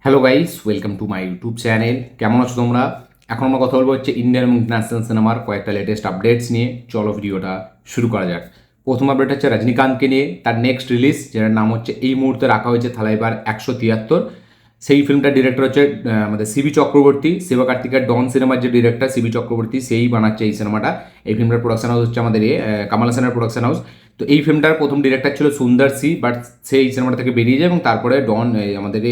Hello guys, welcome to my YouTube channel. কেমন আছো তোমরা? এখন আমরা কথা বলবো হচ্ছে ইন্ডিয়ান এবং ইন্টারন্যাশনাল সিনেমার কয়েকটা লেটেস্ট আপডেটস নিয়ে। চলো ভিডিওটা শুরু করা যাক। প্রথম আপডেট হচ্ছে রজনীকান্তকে নিয়ে, তার নেক্সট রিলিজ যেটার নাম হচ্ছে এই মুহূর্তে রাখা হয়েছে থালাইবার 173। সেই ফিল্মটার ডিরেক্টর হচ্ছে আমাদের সিবি চক্রবর্তী। শিবকার্তিকের ডন সিনেমার যে ডিরেক্টর সিবি চক্রবর্তী, সেই বানাচ্ছে এই সিনেমাটা। এই ফিল্মটার প্রোডাকশন হাউস হচ্ছে আমাদের কামাল হাসানের প্রোডাকশন হাউস। তো এই ফিল্মটার প্রথম ডিরেক্টর ছিল সুন্দর সি, বাট সেই সিনেমাটা থেকে বেরিয়ে যায় এবং তারপরে ডন আমাদের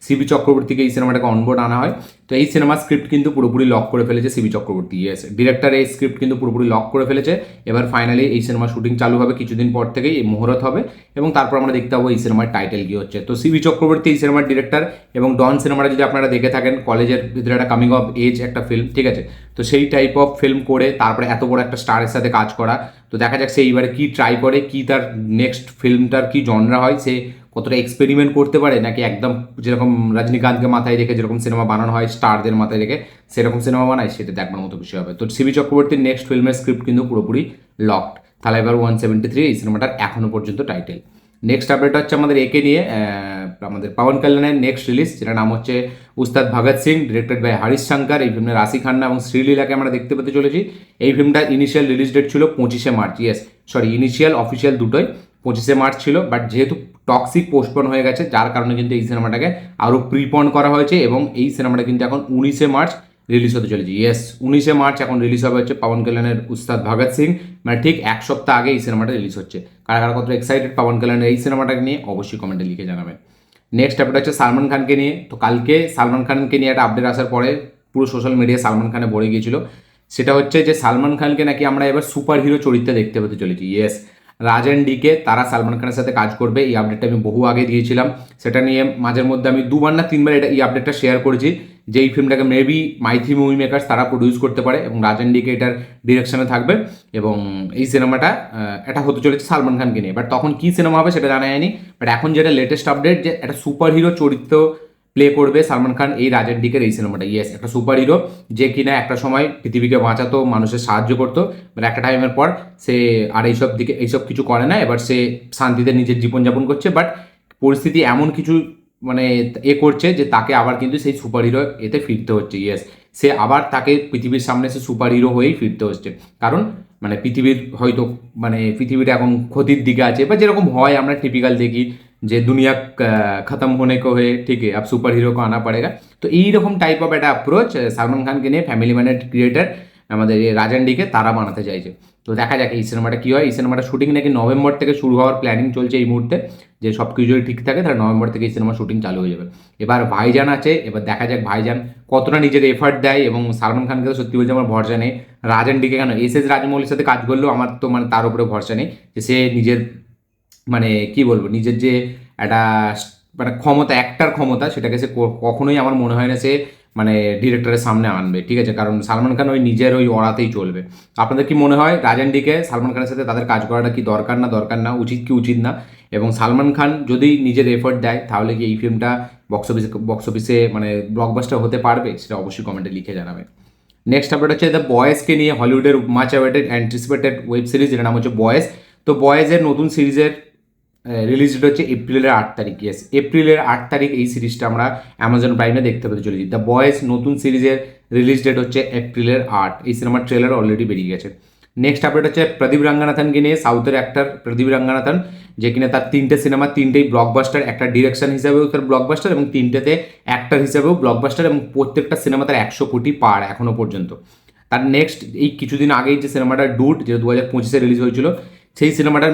সিবি চক্রবর্তীকে এই সিনেমাটাকে অনবোর্ড আনা হয়। তো এই সিনেমার স্ক্রিপ্ট কিন্তু পুরোপুরি লক করে ফেলেছে সিবি চক্রবর্তী। ইয়েস, ডিরেক্টর এই স্ক্রিপ্ট কিন্তু পুরোপুরি লক করে ফেলেছে। এবার ফাইনালি এই সিনেমা শুটিং চালু হবে, কিছুদিন পর থেকেই এই মুহূর্ত হবে এবং তারপর আমরা দেখতে পাবো এই সিনেমার টাইটেল কী হচ্ছে। তো সিবি চক্রবর্তী এই সিনেমার ডিরেক্টর এবং ডন সিনেমাটা যদি আপনারা দেখে থাকেন, কলেজের ভিতরে একটা কামিং অফ এজ একটা ফিল্ম, ঠিক আছে? তো সেই টাইপ অফ ফিল্ম করে তারপরে এত বড় একটা স্টারের সাথে কাজ করা, তো দেখা যাক সে এইবারে কী ট্রাই করে, কী তার নেক্সট ফিল্মটার কী জনরা হয়, সে কতটা এক্সপেরিমেন্ট করতে পারে, নাকি একদম যেরকম রজনীকান্তকে মাথায় রেখে যেরকম সিনেমা বানানো হয় স্টারদের মাথায় রেখে সেরকম সিনেমা বানায়, সেটা দেখবার মতো বিষয় হবে। তো সিবি চক্রবর্তীর নেক্সট ফিল্মের স্ক্রিপ্ট কিন্তু পুরোপুরি লকড। থালাইবার 173 এই সিনেমাটার এখনও পর্যন্ত টাইটেল। নেক্সট আপডেট হচ্ছে আমাদের একে নিয়ে, আমাদের পাওয়ান কল্যাণের নেক্সট রিলিজ, যেটার নাম হচ্ছে উস্তাদ ভগৎ সিং, ডিরেক্টেড বাই হরিশ শঙ্কর। এই ফিল্মে রাশি খান্না এবং শ্রীলীলাকে আমরা দেখতে পেতে চলেছি। এই ফিল্মটার ইনিশিয়াল রিলিজ ডেট ছিল 25শে March. Yes, sorry, initial official দুটোই 25শে মার্চ ছিল, বাট যেহেতু টক্সিক পোস্টপন হয়ে গেছে, যার কারণে কিন্তু এই সিনেমাটাকে আরও প্রিপন করা হয়েছে এবং এই সিনেমাটা কিন্তু এখন 19শে মার্চ রিলিজ হতে চলেছে। ইয়েস, 19শে মার্চ এখন রিলিজ হবে হচ্ছে পাওয়ান কল্যাণের উস্তাদ ভগৎ সিং। মানে ঠিক এক সপ্তাহ আগে এই সিনেমাটা রিলিজ হচ্ছে। কারা কারা কত এক্সাইটেড পাওয়ান কল্যাণের এই সিনেমাটাকে নিয়ে অবশ্যই কমেন্টে লিখে জানাবেন। নেক্সট আপডেট হচ্ছে সালমান খানকে নিয়ে। তো কালকে সালমান খানকে নিয়ে একটা আপডেট আসার পরে পুরো সোশ্যাল মিডিয়া সালমান খানে ভরে গিয়েছিল। সেটা হচ্ছে যে সালমান খানকে নাকি আমরা এবার সুপার হিরো চরিত্রে দেখতে পেতে চলেছি। ইয়েস, রাজেন ডিকে তারা সালমান খানের সাথে কাজ করবে। এই আপডেটটা আমি বহু আগে দিয়েছিলাম। সেটা নিয়ে মাঝের মধ্যে আমি 2বার না 3বার এই আপডেটটা শেয়ার করেছি যে এই ফিল্মটাকে মেবি মাইথি মুভি মেকার্স তারা প্রডিউস করতে পারে এবং রাজেন ডিকে এটার ডিরেকশনে থাকবে এবং এই সিনেমাটা এটা হতে চলেছে সালমান খানকে নিয়ে। বাট তখন কী সিনেমা হবে সেটা জানা যায়নি। বাট এখন যেটা লেটেস্ট আপডেট, যে একটা সুপার হিরো চরিত্র প্লে করবে সালমান খান এই রাজেন ডিকের এই সিনেমাটা। ইয়েস, একটা সুপার হিরো যে কিনা একটা সময় পৃথিবীকে বাঁচাতো, মানুষের সাহায্য করতো, বাট একটা টাইমের পর সে আর এইসব কিছু করে না। এবার সে শান্তিতে নিজের জীবনযাপন করছে, বাট পরিস্থিতি এমন কিছু মানে করছে যে তাকে আবার কিন্তু সেই সুপার হিরো এতে ফিরতে হচ্ছে। ইয়েস, সে আবার তাকে পৃথিবীর সামনে সে সুপার হিরো হয়েই ফিরতে হচ্ছে। কারণ মানে পৃথিবীর হয়তো মানে পৃথিবীটা এখন ক্ষতির দিকে আছে, বা যেরকম হয় আমরা টিপিক্যাল দেখি যে দুনিয়া খতম হোনে কো হয়ে, ঠিক है अब সুপার হিরো को आना पड़ेगा। তো এইরকম টাইপ অফ একটা অ্যাপ্রোচ সালমান খানকে নিয়ে ফ্যামিলি ম্যানের ক্রিয়েটার আমাদের এই রাজান ডিকে তারা বানাতে চাইছে। তো দেখা যাক এই সিনেমাটা কী হয়। এই সিনেমাটা শুটিং নাকি নভেম্বর থেকে শুরু হওয়ার প্ল্যানিং চলছে এই মুহূর্তে। যে সব কিছু যদি ঠিক থাকে তাহলে নভেম্বর থেকে এই সিনেমা শুটিং চালু হয়ে যাবে। এবার ভাইজান আছে, এবার দেখা যাক ভাইজান কতটা নিজের এফার্ট দেয় এবং সালমান খানকে তো সত্যি বলছে আমার ভরসা নেই। রাজান ডিকে কেন, এস এস রাজমৌলির সাথে কাজ করলেও আমার তো মানে তার উপরে ভরসা নেই যে সে নিজের মানে কি বলবো, নিজের যে একটা মানে ক্ষমতা, একটার ক্ষমতা, সেটাকে সে কখনোই আমার মনে হয় না সে মানে ডিরেক্টরের সামনে আনবে, ঠিক আছে? কারণ সালমান খান ওই নিজের ওই অড়াতেই চলবে। আপনাদের কি মনে হয় রাজান ডিকে সালমান খানের সাথে তাদের কাজ করাটা কি দরকার না দরকার না, উচিত কি উচিত না? এবং সালমান খান যদি নিজের এফোর্ট দেয় তাহলে কি এই ফিল্মটা বক্স অফিসে মানে ব্লকবাস্টার হতে পারবে, সেটা অবশ্যই কমেন্টে লিখে জানাবে। নেক্সট আপডেট হচ্ছে দ্য বয়েজকে নিয়ে, হলিউডের much awaited anticipated web series, যেটার নাম হচ্ছে বয়েজ। তো বয়েজের নতুন সিরিজের রিলিজ ডেট হচ্ছে এপ্রিলের 8 তারিখ। ইয়েস, এপ্রিলের 8 তারিখ এই সিরিজটা আমরা অ্যামাজন প্রাইমে দেখতে পেতে চলেছি। দ্য বয়েজ নতুন সিরিজের রিলিজ ডেট হচ্ছে এপ্রিলের 8। এই সিনেমার ট্রেলার অলরেডি বেরিয়ে গেছে। নেক্সট আপডেট হচ্ছে প্রদীপ রাঙ্গানাথনকে নিয়ে, সাউথের অ্যাক্টর প্রদীপ রাঙ্গানাথন, যে কিনা তার 3টে সিনেমা 3টেই ব্লকবাস্টার, একটা ডিরেকশন হিসাবেও তার ব্লকবাস্টার এবং 3টেতে অ্যাক্টর হিসাবেও ব্লকবাস্টার, এবং প্রত্যেকটা সিনেমা তার 100 কোটি পার এখনও পর্যন্ত। তার নেক্সট এই কিছুদিন আগেই যে সিনেমাটা ডুড, যে 2025-এ রিলিজ হয়েছিল, সেই সিনেমাটার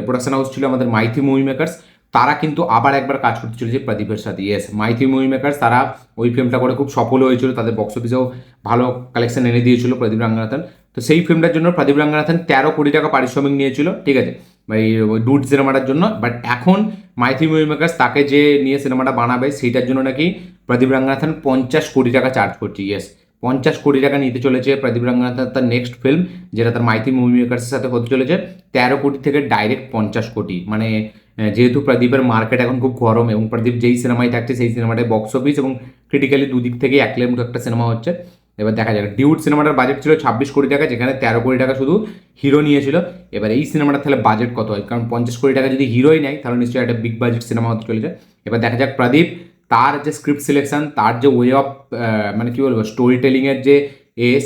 প্রোডাকশন হাউস ছিল আমাদের মাইথি মুভি মেকার্স। তারা কিন্তু আবার একবার কাজ করতে চলেছে প্রদীপের সাথে। ইয়েস, মাইথি মুভি মেকার্স তারা ওই ফিল্মটা করে খুব সফল হয়েছিল, তাদের বক্স অফিসেও ভালো কালেকশন এনে দিয়েছিল প্রদীপ রাঙ্গানাথন। তো সেই ফিল্মটার জন্য প্রদীপ রাঙ্গানাথন 13 কোটি টাকা পারিশ্রমিক নিয়েছিল, ঠিক আছে, এই ডুড সিনেমাটার জন্য। বাট এখন মাইথি মুভি মেকার্স তাকে যে নিয়ে সিনেমাটা বানাবে সেইটার জন্য নাকি প্রদীপ রাঙ্গানাথন 50 কোটি টাকা চার্জ করছে। ইয়েস, 50 কোটি টাকা নিতে চলেছে প্রদীপ রাঙ্গানাথন তার নেক্সট ফিল্ম, যেটা তার মাইথি মুভি মেকার্সের সাথে হতে চলেছে। 13 কোটি থেকে ডাইরেক্ট 50 কোটি। মানে যেহেতু প্রদীপের মার্কেট এখন খুব গরম এবং প্রদীপ যেই সিনেমায় থাকছে সেই সিনেমাটায় বক্স অফিস এবং ক্রিটিক্যালি দুদিক থেকেই অ্যাক্লেমড একটা সিনেমা হচ্ছে। এবার দেখা যাক, ডিউড সিনেমাটার বাজেট ছিল 26 কোটি টাকা, যেখানে 13 কোটি টাকা শুধু হিরো নিয়েছিল। এবার এই সিনেমাটার তাহলে বাজেট কত হয়, কারণ 50 কোটি টাকা যদি হিরোই নেয় তাহলে নিশ্চয়ই একটা বিগ বাজেট সিনেমা হতে চলেছে। এবার দেখা যাক প্রদীপ তার যে স্ক্রিপ্ট সিলেকশন, তার যে ওয়ে অফ মানে কী বলবো স্টোরি টেলিংয়ের যে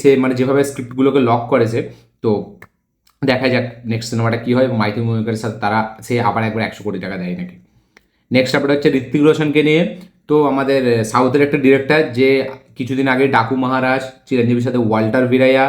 সে মানে যেভাবে স্ক্রিপ্টগুলোকে লক করেছে, তো দেখা যাক নেক্সট সিনেমাটা কী হয়। মাইথিলি মুভিমেকারের সাথে সে আবার একবার 100 কোটি টাকা দেয় নাকি। নেক্সট আপডেট হচ্ছে ঋত্বিক রোশনকে নিয়ে। তো আমাদের সাউথের একটা ডিরেক্টর যে কিছুদিন আগে ডাকু মহারাজ, চিরঞ্জীবীর সাথে ওয়াল্টার ভিরাইয়া,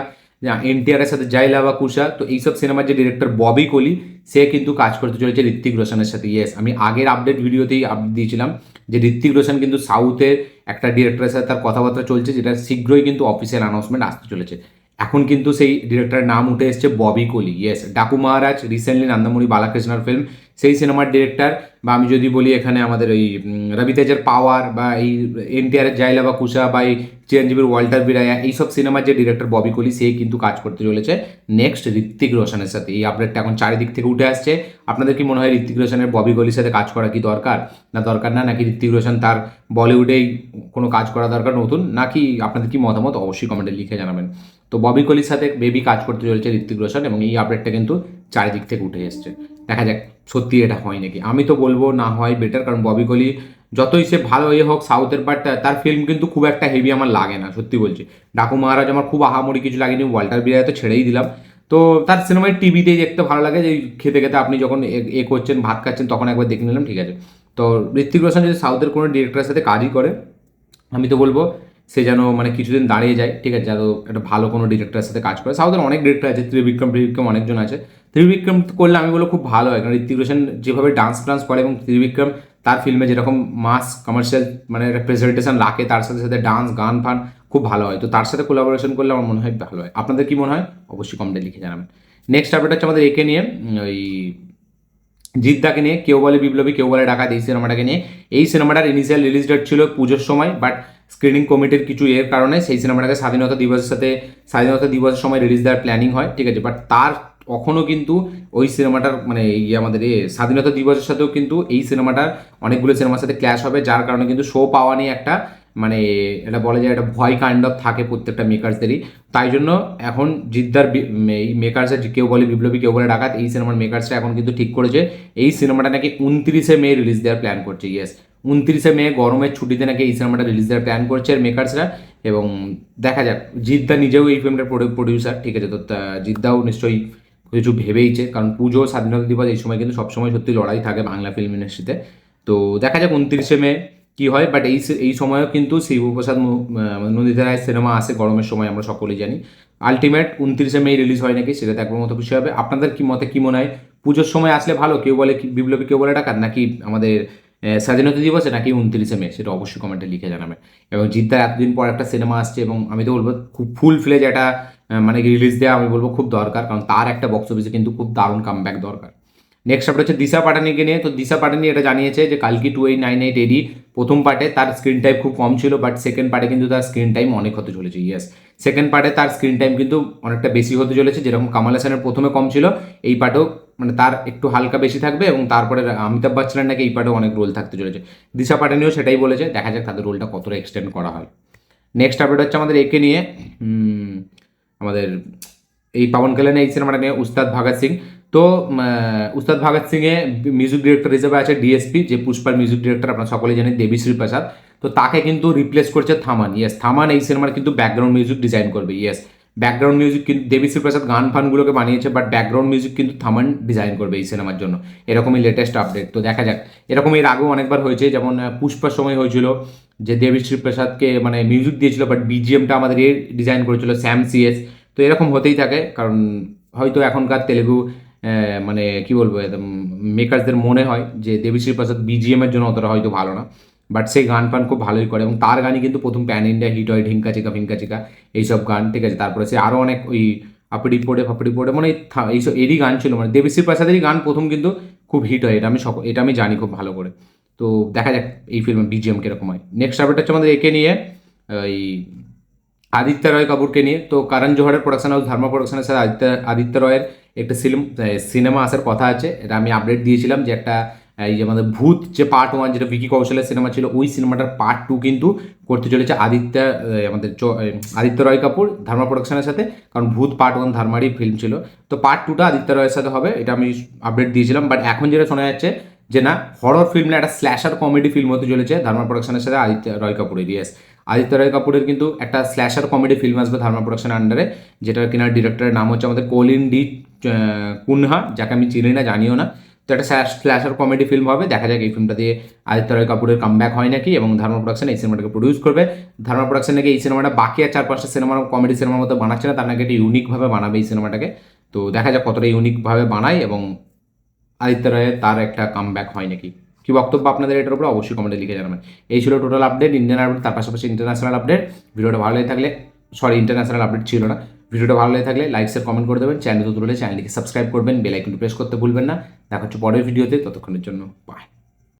এনটিআরের সাথে জয় লাভা কুশা, তো এইসব সিনেমার যে ডিরেক্টর ববি কোলি, সে কিন্তু কাজ করতে চলেছে ঋত্বিক রোশনের সাথে। ইয়েস, আমি আগের আপডেট ভিডিওতেই আপডেট দিয়েছিলাম যে ঋত্বিক রোশন কিন্তু সাউথের একটা ডিরেক্টরের সাথে তার কথাবার্তা চলছে, যেটা শীঘ্রই কিন্তু অফিসিয়াল অ্যানাউন্সমেন্ট আসতে চলেছে। এখন কিন্তু সেই ডিরেক্টরের নাম উঠে এসছে ববি কোলি। ইয়েস, ডাকু মহারাজ রিসেন্টলি নন্দমুরি বালাকৃষ্ণার ফিল্ম, সেই সিনেমার ডিরেক্টর। বা আমি যদি বলি এখানে আমাদের ওই রবি তেজের পাওয়ার, বা এই এনটিআরের জাইলা বা কুশা, বা এই চিরঞ্জীবীর ওয়াল্টার বিরায়া, এইসব সিনেমার যে ডিরেক্টর ববি কোলি, সে কিন্তু কাজ করতে চলেছে নেক্সট ঋত্বিক রোশনের সাথে। এই আপডেটটা এখন চারিদিক থেকে উঠে আসছে। আপনাদের কি মনে হয় ঋত্বিক রোশনের ববি কোলির সাথে কাজ করা কি দরকার, না দরকার না, নাকি ঋত্বিক রোশন তার বলিউডেই কোনো কাজ করা দরকার নতুন, নাকি আপনাদের কি মতামত অবশ্যই কমেন্টে লিখে জানাবেন। তো ববি কোলির সাথে বেবি কাজ করতে চলেছে ঋত্বিক রোশন, এবং এই আপডেটটা কিন্তু চারিদিক থেকে উঠে এসছে। দেখা যাক সত্যি এটা হয় নাকি। আমি তো বলবো না হয় বেটার, কারণ ববি কোলি যতই সে ভালো হোক সাউথের, বাট তার ফিল্ম কিন্তু খুব একটা হেভি আমার লাগে না, সত্যি বলছি। ডাকু মহারাজ আমার খুব আহামরি কিছু লাগেনি, ওয়াল্টার বিরায় তো ছেড়েই দিলাম। তো তার সিনেমায় টিভিতেই দেখতে ভালো লাগে, যে খেতে খেতে আপনি যখন করছেন, ভাত খাচ্ছেন, তখন একবার দেখে নিলাম, ঠিক আছে। তো ঋত্বিক রোশন যদি সাউথের কোনো ডিরেক্টরের সাথে কাজই করে, আমি তো বলবো সে যেন মানে কিছুদিন দাঁড়িয়ে যায়, ঠিক আছে, যেন একটা ভালো কোনো ডিরেক্টরের সাথে কাজ করে। সাউথের অনেক ডিরেক্টর আছে, ত্রিবিক্রম অনেকজন আছে। ত্রিবিক্রম করলে আমি বলবো খুব ভালো হয়, কারণ ঋত্বিক রোশন যেভাবে ডান্স করে, এবং ত্রিবিক্রম তার ফিল্মে যেরকম মাস কমার্শিয়াল মানে প্রেজেন্টেশন রাখে, তার সাথে সাথে ডান্স গান ফান খুব ভালো হয়। তো তার সাথে কোলাবোরেশন করলে আমার মনে হয় ভালো হয়। আপনাদের কি মনে হয় অবশ্যই কমেন্টে লিখে জানাবেন। নেক্সট আপডেট হচ্ছে আমাদের একে নিয়ে, ওই জিদ্দাকে নিয়ে। কেউ বলে বিপ্লবী, কেউ বলে ডাকাত, এই সিনেমাটাকে নিয়ে। এই সিনেমাটার ইনিশিয়াল রিলিজ ডেট ছিল পুজোর সময়, বাট স্ক্রিনিং কমিটির কিছু কারণে সেই সিনেমাটাকে স্বাধীনতা দিবসের সময় রিলিজ দেওয়ার প্ল্যানিং হয়, ঠিক আছে। বাট তার কখনও কিন্তু ওই সিনেমাটার মানে আমাদের স্বাধীনতা দিবসের সাথেও কিন্তু এই সিনেমাটার অনেকগুলো সিনেমার সাথে ক্ল্যাশ হবে, যার কারণে কিন্তু শো পাওয়া নিয়ে একটা মানে এটা বলা যায় একটা ভয় কাইন্ড অফ থাকে প্রত্যেকটা মেকার্সদেরই। তাই জন্য এখন জিদ্দার এই মেকার্সের, কেউ বলে বিপ্লবী, কেউ বলে ডাকাত, এই সিনেমার মেকার্সরা এখন কিন্তু ঠিক করেছে এই সিনেমাটা নাকি 29শে মে রিলিজ দেওয়ার প্ল্যান করছে। ইয়েস, 29শে মে গরমের ছুটিতে নাকি এই সিনেমাটা রিলিজ দেওয়ার প্ল্যান করছে মেকার্সরা। এবং দেখা যাক, জিদ্দা নিজেও এই ফিল্মটার প্রডিউসার, ঠিক আছে। তো জিদ্দাও নিশ্চয়ই কিছু ভেবেইছে, কারণ পুজো স্বাধীনতা দিবস এই সময় কিন্তু সবসময় সত্যি লড়াই থাকে বাংলা ফিল্ম ইন্ডাস্ট্রিতে। তো দেখা যাক 29শে মে কি হয়। বাট এই সময়ও কিন্তু শিবপ্রসাদ নন্দিতা রায়ের সিনেমা আসে গরমের সময়, আমরা সকলেই জানি। আলটিমেট 29শে মে রিলিজ হয় নাকি, সেটা দেখবার মতো বিষয় হবে। আপনাদের কি কি মনে হয়, পুজোর সময় আসলে ভালো, কেউ বলে বিপ্লবী, কেউ বলে ডাকাত, নাকি আমাদের স্বাধীনতা দিবসে, নাকি 29শে মে, সেটা অবশ্যই কমেন্টে লিখে জানাবেন। এবং জিদ্দার এতদিন পর একটা সিনেমা আসছে, এবং আমি তো বলবো খুব ফুল ফ্লেজ একটা মানে রিলিজ দেওয়া আমি বলবো খুব দরকার, কারণ তার একটা বক্স অফিসে কিন্তু খুব দারুণ কামব্যাক দরকার। নেক্সট আপডেট হচ্ছে দিশা পাটানিকে নিয়ে। তো দিশা পাটানি এটা জানিয়েছে যে কালকি 2898 এডি প্রথম পার্টে তার স্ক্রিন টাইম খুব কম ছিল, বাট সেকেন্ড পার্টে কিন্তু তার স্ক্রিন টাইম অনেক হতে চলেছে। ইয়েস, সেকেন্ড পার্টে তার স্ক্রিন টাইম কিন্তু অনেকটা বেশি হতে চলেছে, যেরকম কামাল হাসানের প্রথমে কম ছিল, এই পার্টেও মানে তার একটু হালকা বেশি থাকবে। এবং তারপরে অমিতাভ বচ্চনের নাকি এই পার্টেও অনেক রোল থাকতে চলেছে। দিশা পাটানিও সেটাই বলেছে, দেখা যাক তাদের রোলটা কতটা এক্সটেন্ড করা হয়। নেক্সট আপডেট হচ্ছে আমাদের একে নিয়ে, আমাদের এই পাবন কাল্যাণে এই সিনেমাটা নিয়ে উস্তাদ ভগৎ সিং। তো উস্তাদ ভগৎ সিংয়ে মিউজিক ডিরেক্টর হিসেবে আছে ডিএসপি, যে পুষ্পার মিউজিক ডিরেক্টর আপনারা সকলেই জানেন, দেবীশ্রী প্রসাদ। তো তাকে কিন্তু রিপ্লেস করছে থামান। ইয়েস, থামান এই সিনেমার কিন্তু ব্যাকগ্রাউন্ড মিউজিক ডিজাইন করবে। ইয়েস, ব্যাকগ্রাউন্ড মিউজিক কিন্তু দেবীশ্রী প্রসাদ গান ফানগুলোকে বানিয়েছে, বাট ব্যাকগ্রাউন্ড মিউজিক কিন্তু থামান ডিজাইন করবে এই সিনেমার জন্য। এরকমই লেটেস্ট আপডেট। তো দেখা যাক, এরকম এর আগেও অনেকবার হয়েছে, যেমন পুষ্পার সময় হয়েছিল যে দেবীশ্রী প্রসাদকে মানে মিউজিক দিয়েছিল, বাট বিজিএমটা আমাদের ডিজাইন করেছিল স্যাম সিএস। তো এরকম হতেই থাকে, কারণ হয়তো এখনকার তেলেগু মানে কি বলবো একদম মেকার্সদের মনে হয় যে দেবীশ্রী প্রসাদ বিজিএমের জন্য অতটা হয়তো ভালো না, বাট সেই গান ফান খুব ভালোই করে, এবং তার গানই কিন্তু প্রথম প্যান ইন্ডিয়া হিট হয়, ঢিঙ্কা চিকা ফিঙ্কা চিকা এইসব গান, ঠিক আছে। তারপরে সে আরও অনেক ওই ফাপড়ি পড়ে মানে এইসব এরই গান ছিল, মানে দেবীশ্রী প্রসাদেরই গান প্রথম কিন্তু খুব হিট হয়, এটা আমি জানি খুব ভালো করে। তো দেখা যাক এই ফিল্মে বিজিএম কীরকম হয়। নেক্সট আপডেট হচ্ছে আমাদের একে নিয়ে, ওই আদিত্য রয় কাপুরকে নিয়ে। তো করণ জোহরের প্রোডাকশন হাউস ধর্মা প্রোডাকশনের সাথে আদিত্য রয়ের একটা সিনেমা আসার কথা আছে। এটা আমি আপডেট দিয়েছিলাম যে একটা এই যে আমাদের ভূত যে পার্ট 1 যেটা ভিকি কৌশলের সিনেমা ছিল, ওই সিনেমাটার পার্ট 2 কিন্তু করতে চলেছে আদিত্য রয় কাপুর ধর্মা প্রোডাকশনের সাথে, কারণ ভূত পার্ট 1 ধর্মারই ফিল্ম ছিল। তো পার্ট 2টা আদিত্য রয়ের সাথে হবে, এটা আমি আপডেট দিয়েছিলাম। বাট এখন যেটা শোনা যাচ্ছে যে না হরর ফিল্ম না, একটা স্ল্যাশার কমেডি ফিল্ম হতে চলেছে ধর্মা প্রোডাকশনের সাথে আদিত্য রয় কাপুরের। ইয়েস, আদিত্য রয় কাপুরের কিন্তু একটা স্ল্যাশার কমেডি ফিল্ম আসবে ধর্মা প্রোডাকশনের আন্ডারে, যেটা কিনা ডিরেক্টরের নাম হচ্ছে আমাদের কলিন ডি কুনহা, যাকে আমি চিনি না জানিও না। তো একটা স্ল্যাশার কমেডি ফিল্ম হবে, দেখা যাক এই ফিল্মটা দিয়ে আদিত্য রয় কাপুরের কামব্যাক হয় নাকি, এবং ধর্মা প্রোডাকশন এই সিনেমাটাকে প্রডিউস করবে। ধর্মা প্রোডাকশন নাকি এই সিনেমাটা বাকি আর 4-5টা সিনেমার কমেডি সিনেমার মতো বানাচ্ছে না, তার নাকি একটা ইউনিকভাবে বানাবে এই সিনেমাটাকে। তো দেখা যাক কতটা ইউনিকভাবে বানায় এবং আদিত্য রায়ের তার একটা কামব্যাক হয় নাকি। কি বক্তব্য আপনাদের এটার উপরে অবশ্যই কমেন্টে লিখে জানাবেন। এই ছিল টোটাল আপডেট, ইন্ডিয়ান আপডেট, তার পাশাপাশি ইন্টারন্যাশনাল আপডেট। ভিডিওটা ভালো লেগে থাকলে, সরি ইন্টারন্যাশনাল আপডেট ছিল না, ভিডিওটা ভালো লেগে থাকলে লাইক শেয়ার কমেন্ট করে দেবেন, চ্যানেল তো তুলে চ্যানেলটিকে সাবস্ক্রাইব করবেন, বেল আইকনটি প্রেস করতে ভুলবেন না। দেখা হচ্ছে পরের ভিডিওতে, ততক্ষণের জন্য বাই।